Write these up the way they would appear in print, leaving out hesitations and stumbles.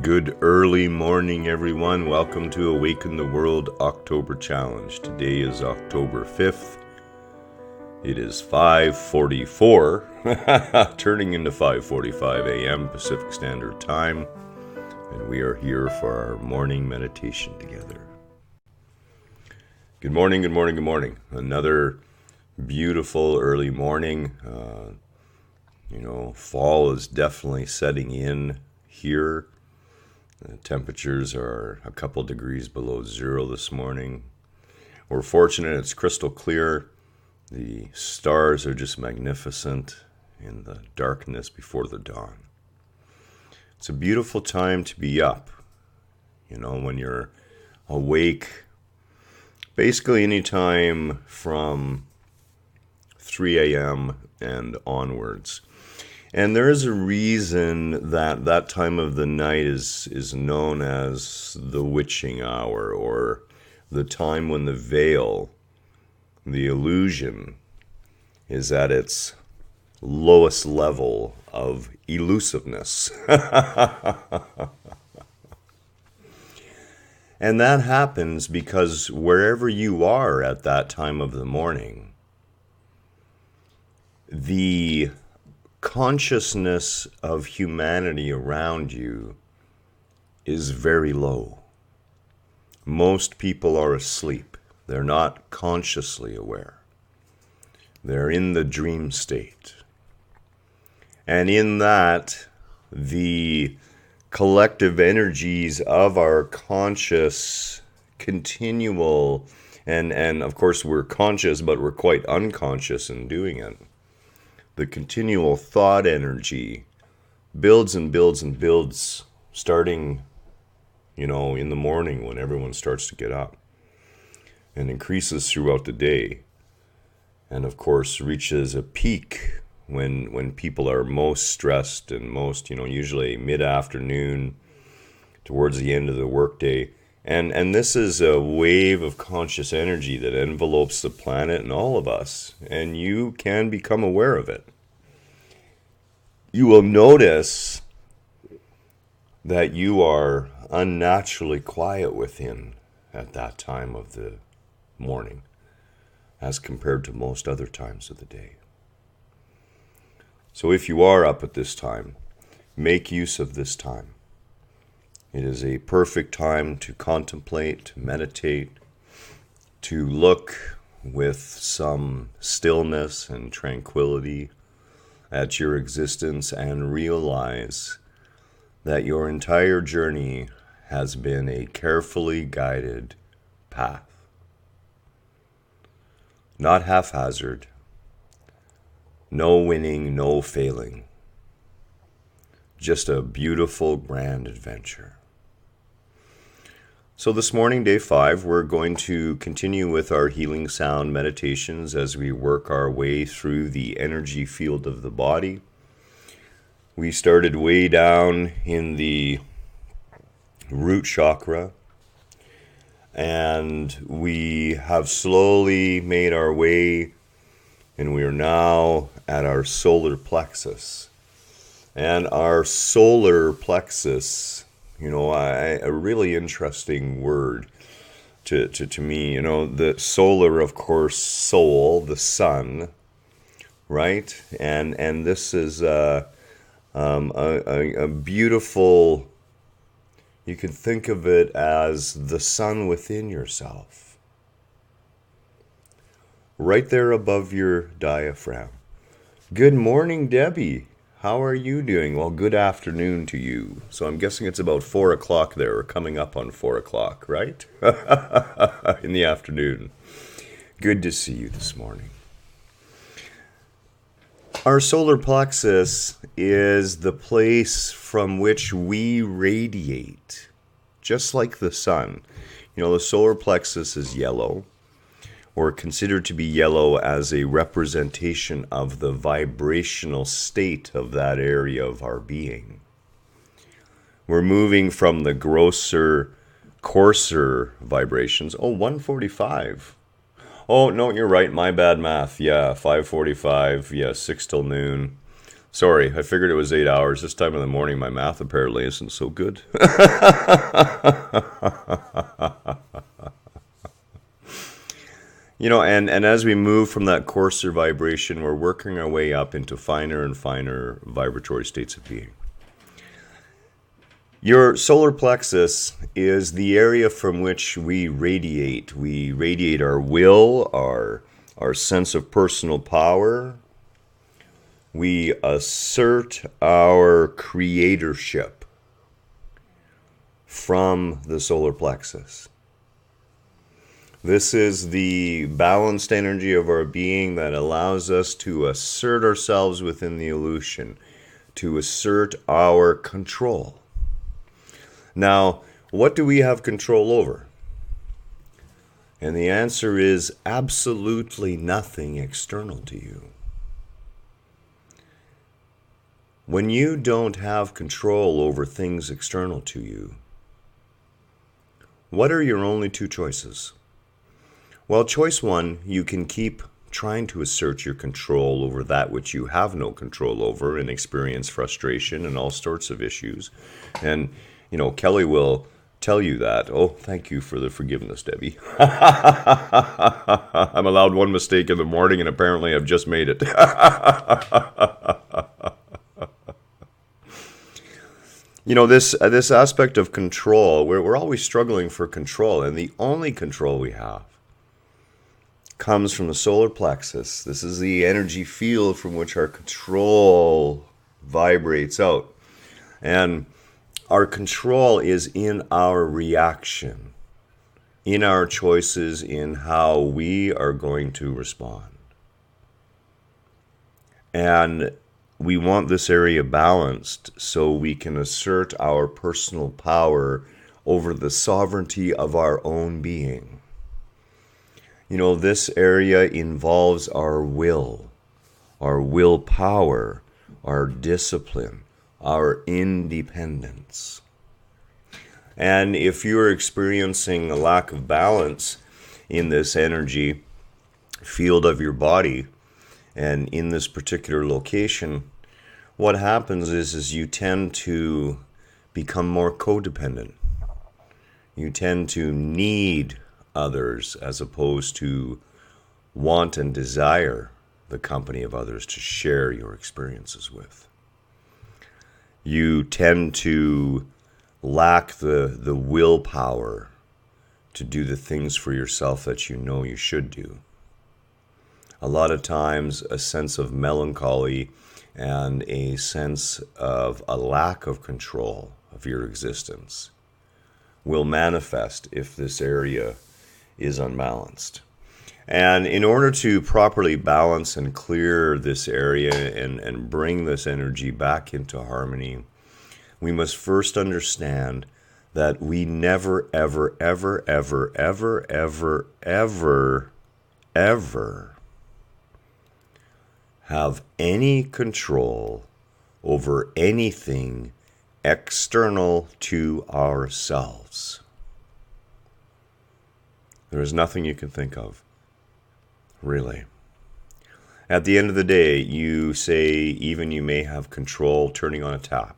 Good early morning, everyone. Welcome to Awaken the World October Challenge. Today is October 5th. It is 5:44, turning into 5:45 a.m. Pacific Standard Time, and we are here for our morning meditation together. Good morning, good morning, good morning. Another beautiful early morning. Fall is definitely setting in here. The temperatures are a couple degrees below zero this morning. We're fortunate it's crystal clear. The stars are just magnificent in the darkness before the dawn. It's a beautiful time to be up. When you're awake, basically any time from 3 a.m. and onwards. And there is a reason that time of the night is known as the witching hour, or the time when the veil, the illusion, is at its lowest level of elusiveness. And that happens because wherever you are at that time of the morning, the consciousness of humanity around you is very low. Most people are asleep. They're not consciously aware. They're in the dream state. And in that, the collective energies of our conscious, continual, and of course we're conscious, but we're quite unconscious in doing it. The continual thought energy builds and builds and builds, starting, in the morning when everyone starts to get up, and increases throughout the day, and of course reaches a peak when people are most stressed and most, usually mid-afternoon towards the end of the workday. And this is a wave of conscious energy that envelopes the planet and all of us, and you can become aware of it. You will notice that you are unnaturally quiet within at that time of the morning as compared to most other times of the day. So if you are up at this time, make use of this time. It is a perfect time to contemplate, to meditate, to look with some stillness and tranquility at your existence and realize that your entire journey has been a carefully guided path. Not haphazard, no winning, no failing. Just a beautiful, grand adventure. So this morning, day 5, we're going to continue with our healing sound meditations as we work our way through the energy field of the body. We started way down in the root chakra, and we have slowly made our way, and we are now at our solar plexus. And our solar plexus, a really interesting word to me. The solar, of course, soul, the sun, right? And this is a beautiful. You can think of it as the sun within yourself, right there above your diaphragm. Good morning, Debbie. How are you doing? Well, good afternoon to you. So I'm guessing it's about 4 o'clock there, or coming up on 4 o'clock, right? In the afternoon. Good to see you this morning. Our solar plexus is the place from which we radiate, just like the sun. The solar plexus is yellow, or considered to be yellow as a representation of the vibrational state of that area of our being. We're moving from the grosser, coarser vibrations. 1:45. Oh, no, you're right. My bad math. Yeah, 5:45. Yeah, 6 till noon. Sorry, I figured it was 8 hours. This time of the morning, my math apparently isn't so good. And as we move from that coarser vibration, we're working our way up into finer and finer vibratory states of being. Your solar plexus is the area from which we radiate. We radiate our will, our sense of personal power. We assert our creatorship from the solar plexus. This is the balanced energy of our being that allows us to assert ourselves within the illusion, to assert our control. Now, what do we have control over? And the answer is absolutely nothing external to you. When you don't have control over things external to you, what are your only two choices? Well, choice one, you can keep trying to assert your control over that which you have no control over and experience frustration and all sorts of issues. And, Kelly will tell you that. Oh, thank you for the forgiveness, Debbie. I'm allowed one mistake in the morning, and apparently I've just made it. This aspect of control, we're always struggling for control, and the only control we have comes from the solar plexus. This is the energy field from which our control vibrates out. And our control is in our reaction, in our choices, in how we are going to respond. And we want this area balanced so we can assert our personal power over the sovereignty of our own being. This area involves our willpower, our discipline, our independence. And if you're experiencing a lack of balance in this energy field of your body, and in this particular location, what happens is you tend to become more codependent. You tend to need others as opposed to want and desire the company of others to share your experiences with. You tend to lack the willpower to do the things for yourself that you know you should do. A lot of times a sense of melancholy and a sense of a lack of control of your existence will manifest if this area is unbalanced. And in order to properly balance and clear this area and bring this energy back into harmony, we must first understand that we never, ever, ever, ever, ever, ever, ever, ever have any control over anything external to ourselves. There is nothing you can think of, really. At the end of the day, you say even you may have control turning on a tap.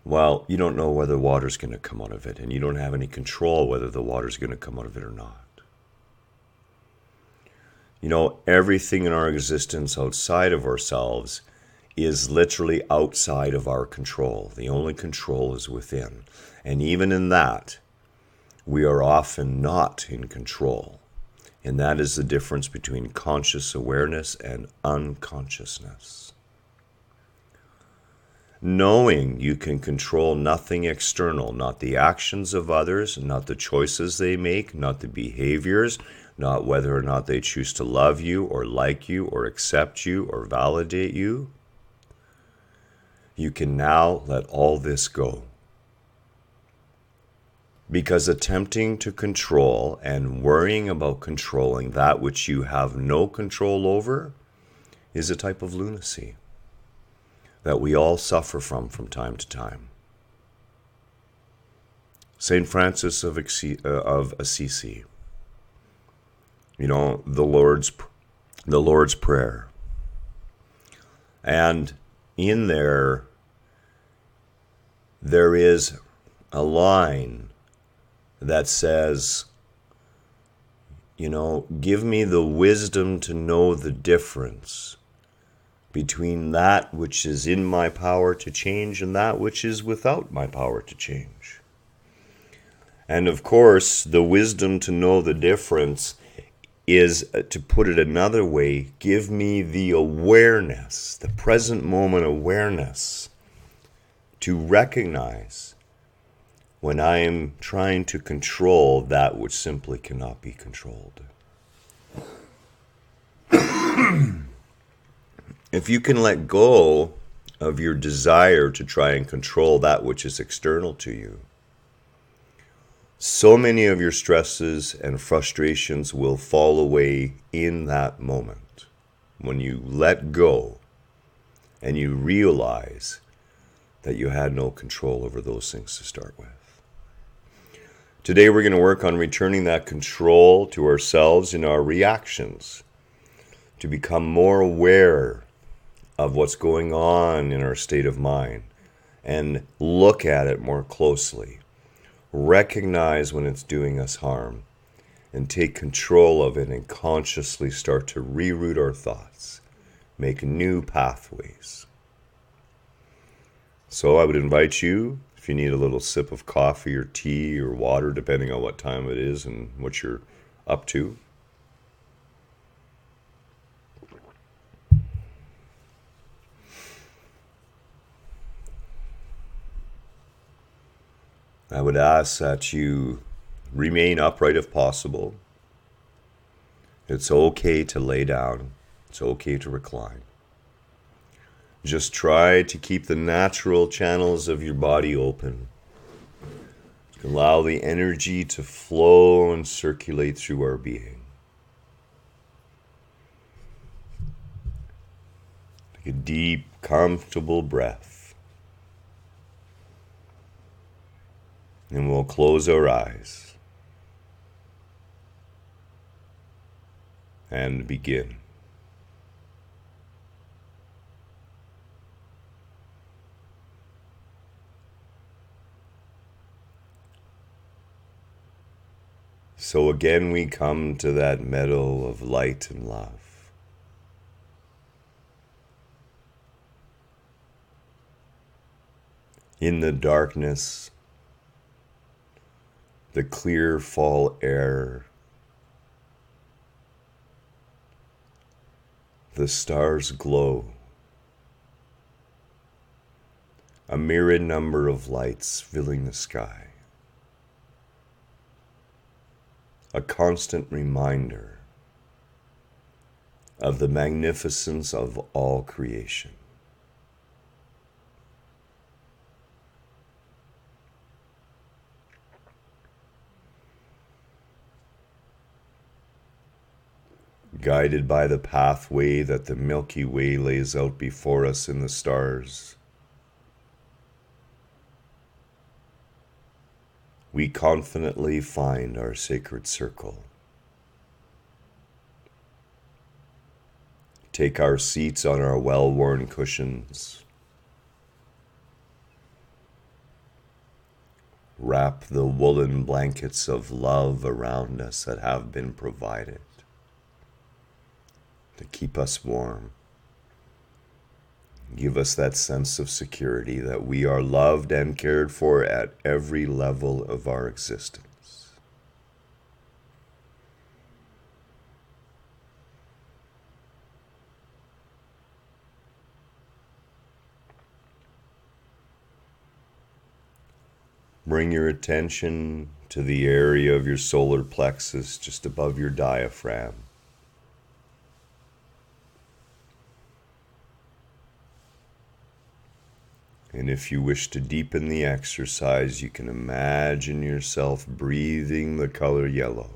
Well, you don't know whether water's going to come out of it, and you don't have any control whether the water's going to come out of it or not. Everything in our existence outside of ourselves is literally outside of our control. The only control is within. And even in that, we are often not in control. And that is the difference between conscious awareness and unconsciousness. Knowing you can control nothing external, not the actions of others, not the choices they make, not the behaviors, not whether or not they choose to love you or like you or accept you or validate you. You can now let all this go. Because attempting to control and worrying about controlling that which you have no control over is a type of lunacy that we all suffer from time to time. St. Francis of Assisi, the Lord's Prayer. And in there is a line that says, give me the wisdom to know the difference between that which is in my power to change and that which is without my power to change. And of course, the wisdom to know the difference is, to put it another way, give me the awareness, the present moment awareness, to recognize when I am trying to control that which simply cannot be controlled. If you can let go of your desire to try and control that which is external to you, so many of your stresses and frustrations will fall away in that moment when you let go and you realize that you had no control over those things to start with. Today we're going to work on returning that control to ourselves in our reactions, to become more aware of what's going on in our state of mind and look at it more closely. Recognize when it's doing us harm and take control of it and consciously start to reroute our thoughts, make new pathways. So I would invite you, if you need a little sip of coffee or tea or water, depending on what time it is and what you're up to, I would ask that you remain upright if possible. It's okay to lay down. It's okay to recline. Just try to keep the natural channels of your body open. Allow the energy to flow and circulate through our being. Take a deep, comfortable breath. And we'll close our eyes and begin. So again, we come to that meadow of light and love. In the darkness, the clear fall air, the stars glow. A myriad number of lights filling the sky. A constant reminder of the magnificence of all creation. Guided by the pathway that the Milky Way lays out before us in the stars, we confidently find our sacred circle. Take our seats on our well-worn cushions. Wrap the woolen blankets of love around us that have been provided to keep us warm. Give us that sense of security that we are loved and cared for at every level of our existence. Bring your attention to the area of your solar plexus just above your diaphragm. And if you wish to deepen the exercise, you can imagine yourself breathing the color yellow,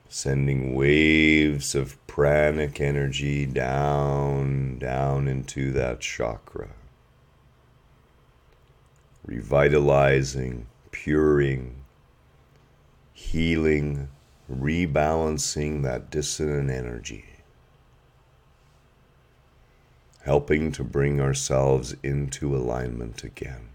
sending waves of pranic energy down into that chakra, revitalizing, puring, healing, rebalancing that dissonant energy. helping to bring ourselves into alignment again.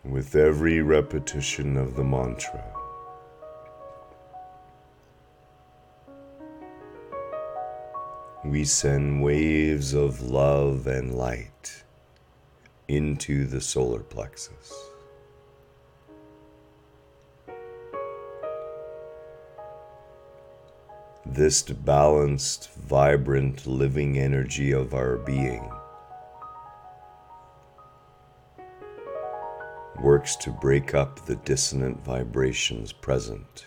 With every repetition of the mantra, we send waves of love and light into the solar plexus. This balanced, vibrant, living energy of our being works to break up the dissonant vibrations present,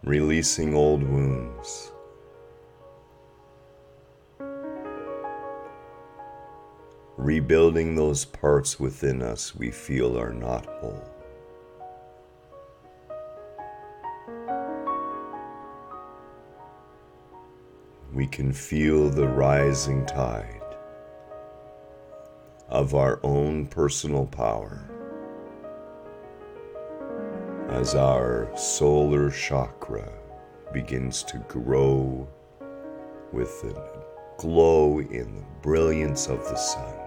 releasing old wounds, rebuilding those parts within us we feel are not whole. We can feel the rising tide of our own personal power as our solar chakra begins to grow with the glow in the brilliance of the sun.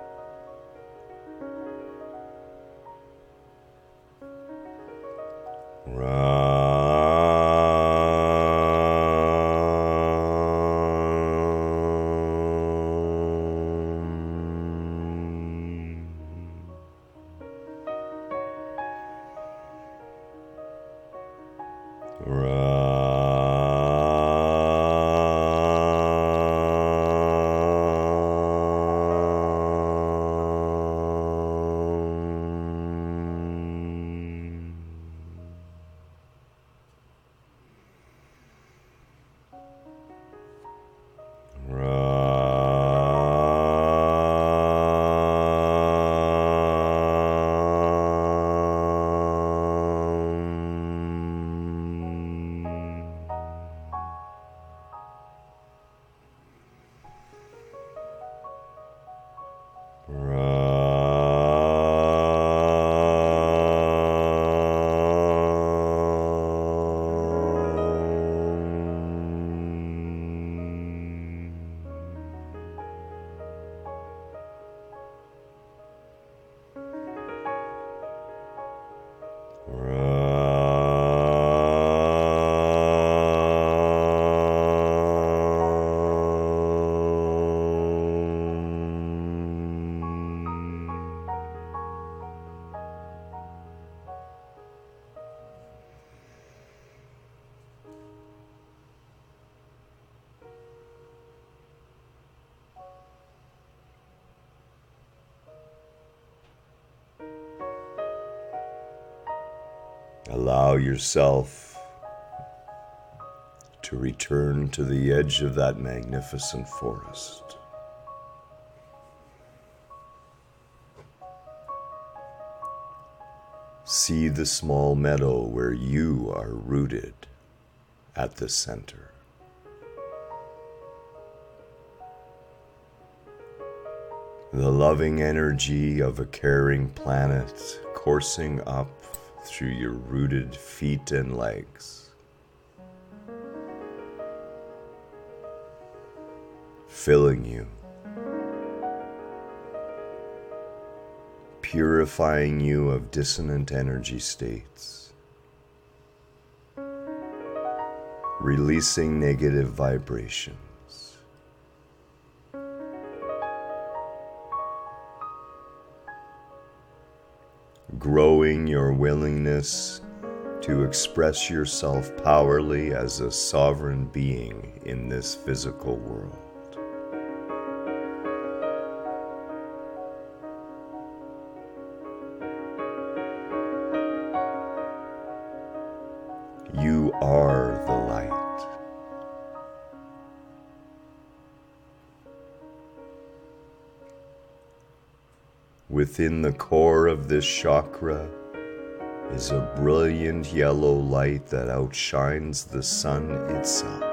Allow yourself to return to the edge of that magnificent forest. See the small meadow where you are rooted at the center. The loving energy of a caring planet coursing up through your rooted feet and legs, filling you, purifying you of dissonant energy states, releasing negative vibrations, growing your willingness to express yourself powerfully as a sovereign being in this physical world. You are the light. Within the core of this chakra is a brilliant yellow light that outshines the sun itself.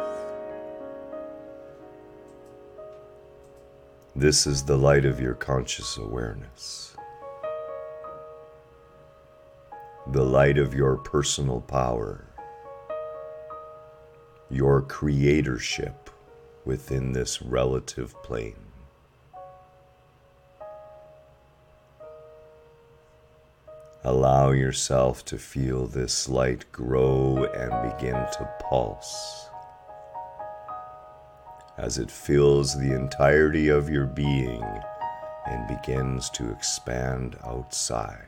This is the light of your conscious awareness, the light of your personal power, your creatorship within this relative plane. Allow yourself to feel this light grow and begin to pulse as it fills the entirety of your being and begins to expand outside.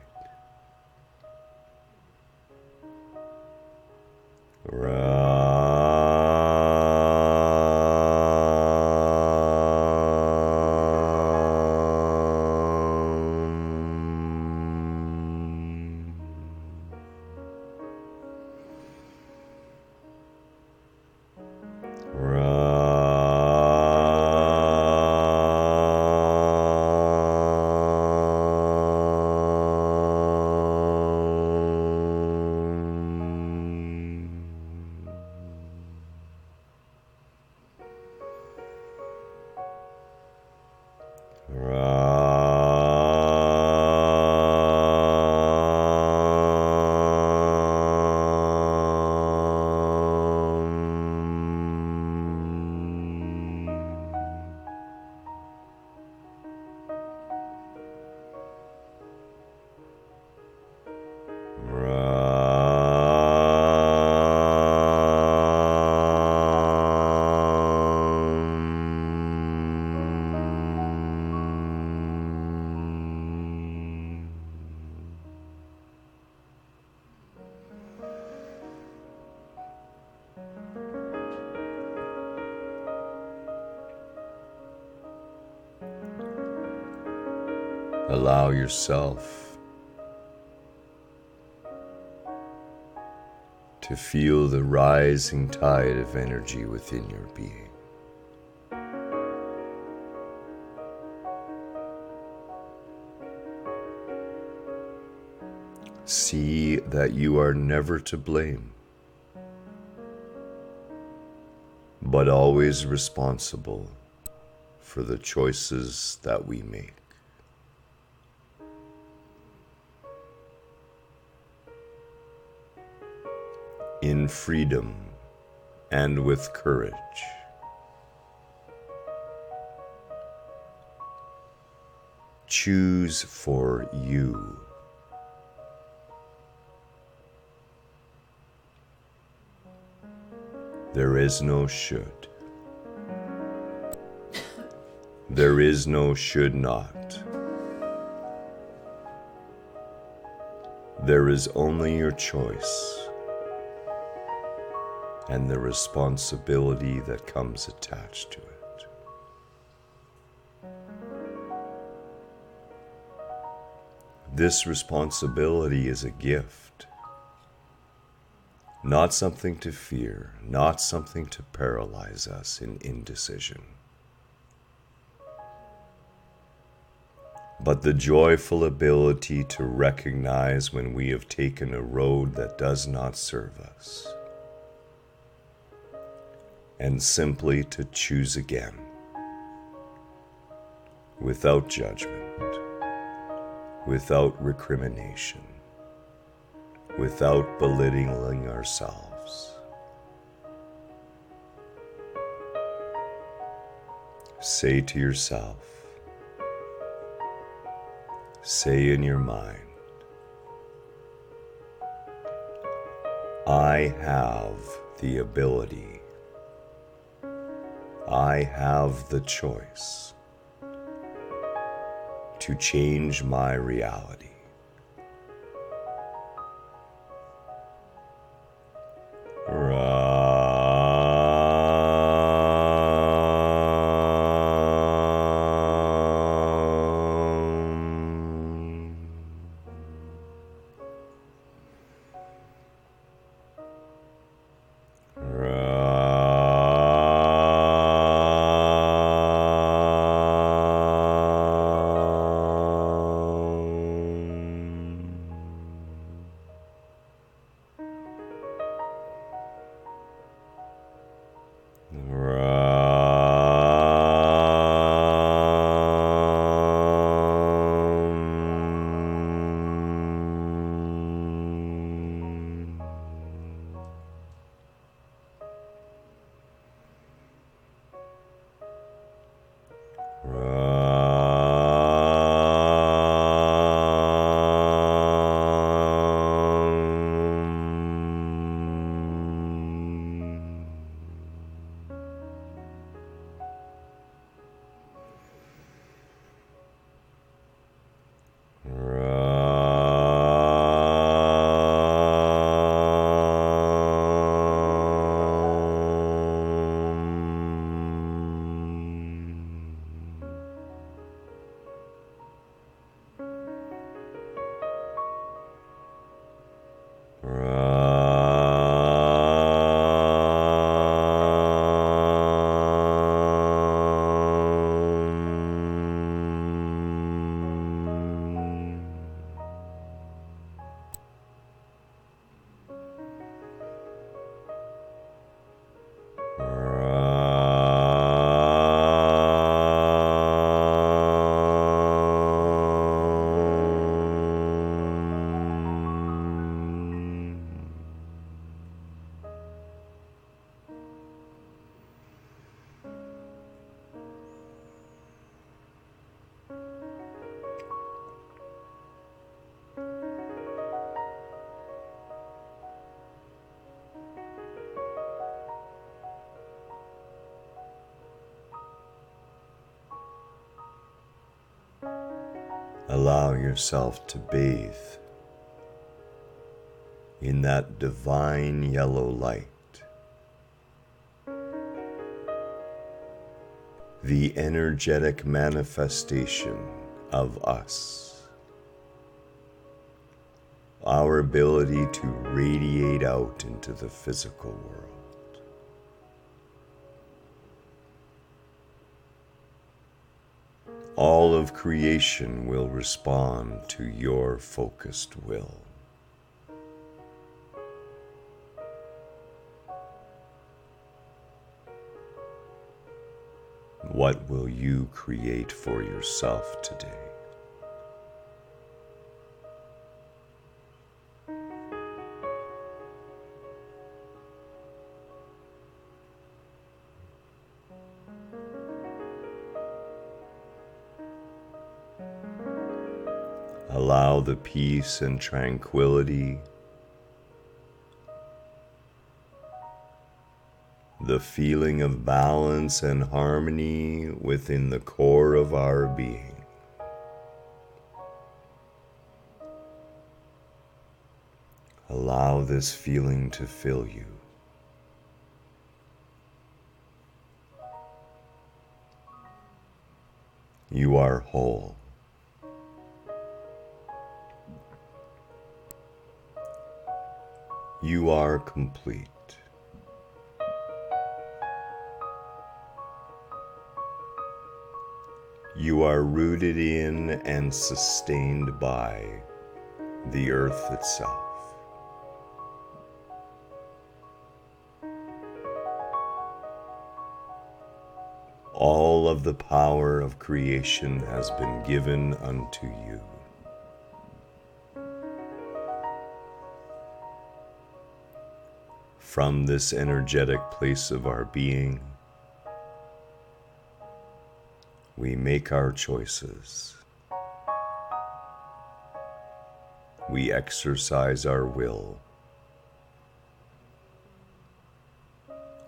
Allow yourself to feel the rising tide of energy within your being. See that you are never to blame, but always responsible for the choices that we make. In freedom and with courage, choose for you. There is no should. There is no should not. There is only your choice and the responsibility that comes attached to it. This responsibility is a gift, not something to fear, not something to paralyze us in indecision, but the joyful ability to recognize when we have taken a road that does not serve us, and simply to choose again, without judgment, without recrimination, without belittling ourselves. Say to yourself, say in your mind, I have the ability, I have the choice to change my reality. Allow yourself to bathe in that divine yellow light, the energetic manifestation of us, our ability to radiate out into the physical world. All of creation will respond to your focused will. What will you create for yourself today? Allow the peace and tranquility, the feeling of balance and harmony within the core of our being. Allow this feeling to fill you. You are whole. You are complete. You are rooted in and sustained by the earth itself. All of the power of creation has been given unto you. From this energetic place of our being, we make our choices. We exercise our will.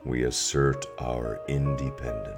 We assert our independence.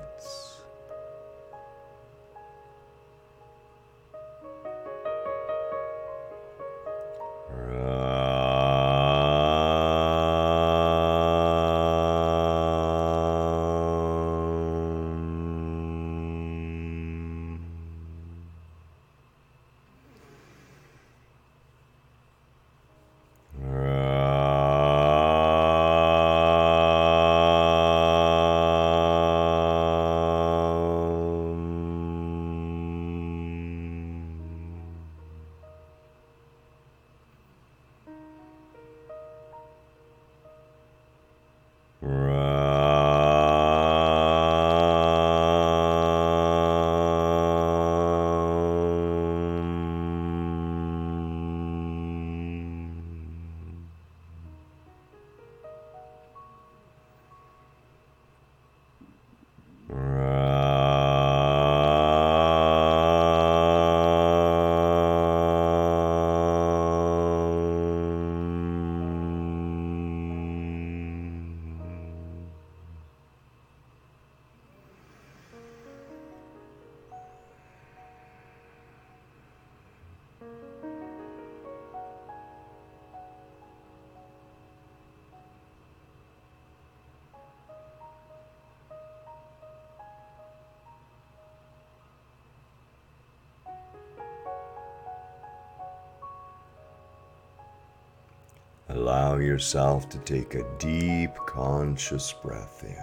Allow yourself to take a deep, conscious breath in.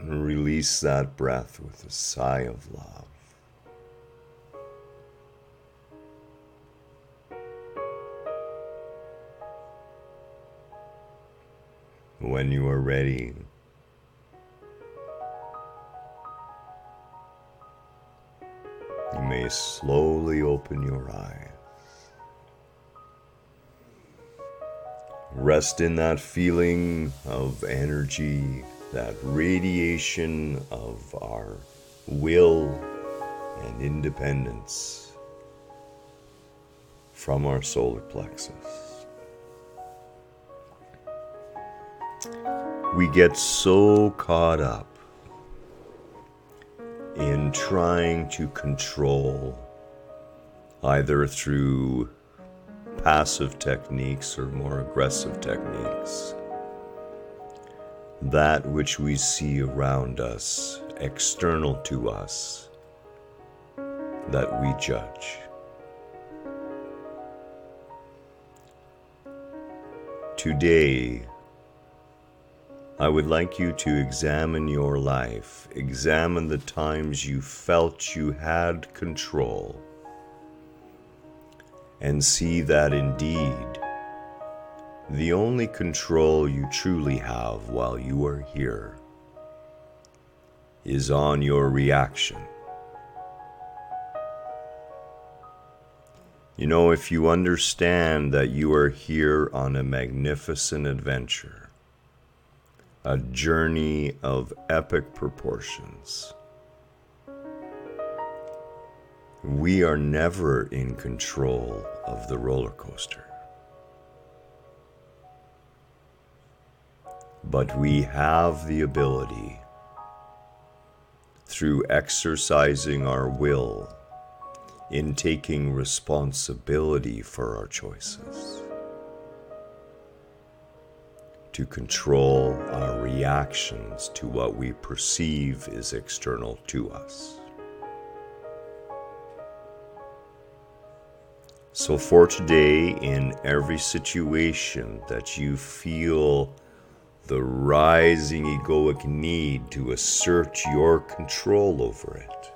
And release that breath with a sigh of love. When you are ready, you may slowly open your eyes. Rest in that feeling of energy, that radiation of our will and independence from our solar plexus. We get so caught up in trying to control, either through passive techniques or more aggressive techniques, that which we see around us, external to us, that we judge. Today, I would like you to examine your life, examine the times you felt you had control, and see that indeed, the only control you truly have while you are here is on your reaction. You know, if you understand that you are here on a magnificent adventure, a journey of epic proportions, we are never in control of the roller coaster. But we have the ability, through exercising our will, in taking responsibility for our choices, to control our reactions to what we perceive is external to us. So for today, in every situation that you feel the rising egoic need to assert your control over it,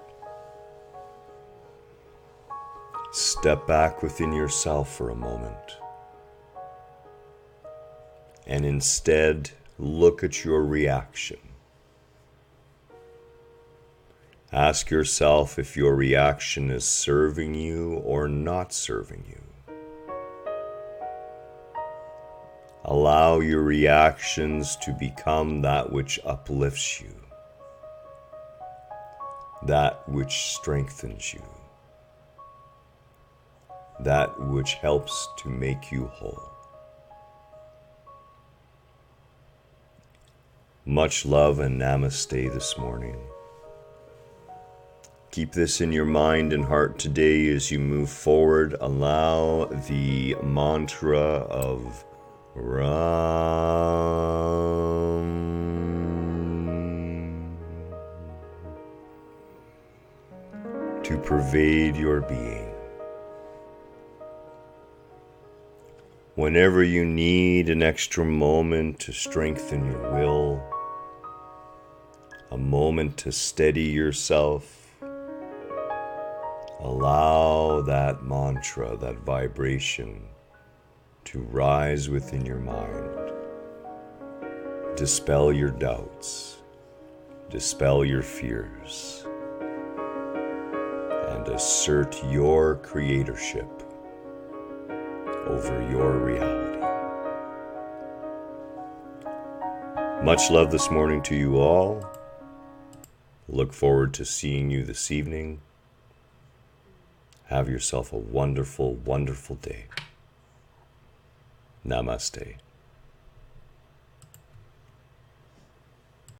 step back within yourself for a moment and instead look at your reaction. Ask yourself if your reaction is serving you or not serving you. Allow your reactions to become that which uplifts you, that which strengthens you, that which helps to make you whole. Much love and namaste this morning. Keep this in your mind and heart today as you move forward. Allow the mantra of Ram to pervade your being. Whenever you need an extra moment to strengthen your will, a moment to steady yourself, allow that mantra, that vibration, to rise within your mind. Dispel your doubts, dispel your fears, and assert your creatorship over your reality. Much love this morning to you all. Look forward to seeing you this evening. Have yourself a wonderful, wonderful day. Namaste.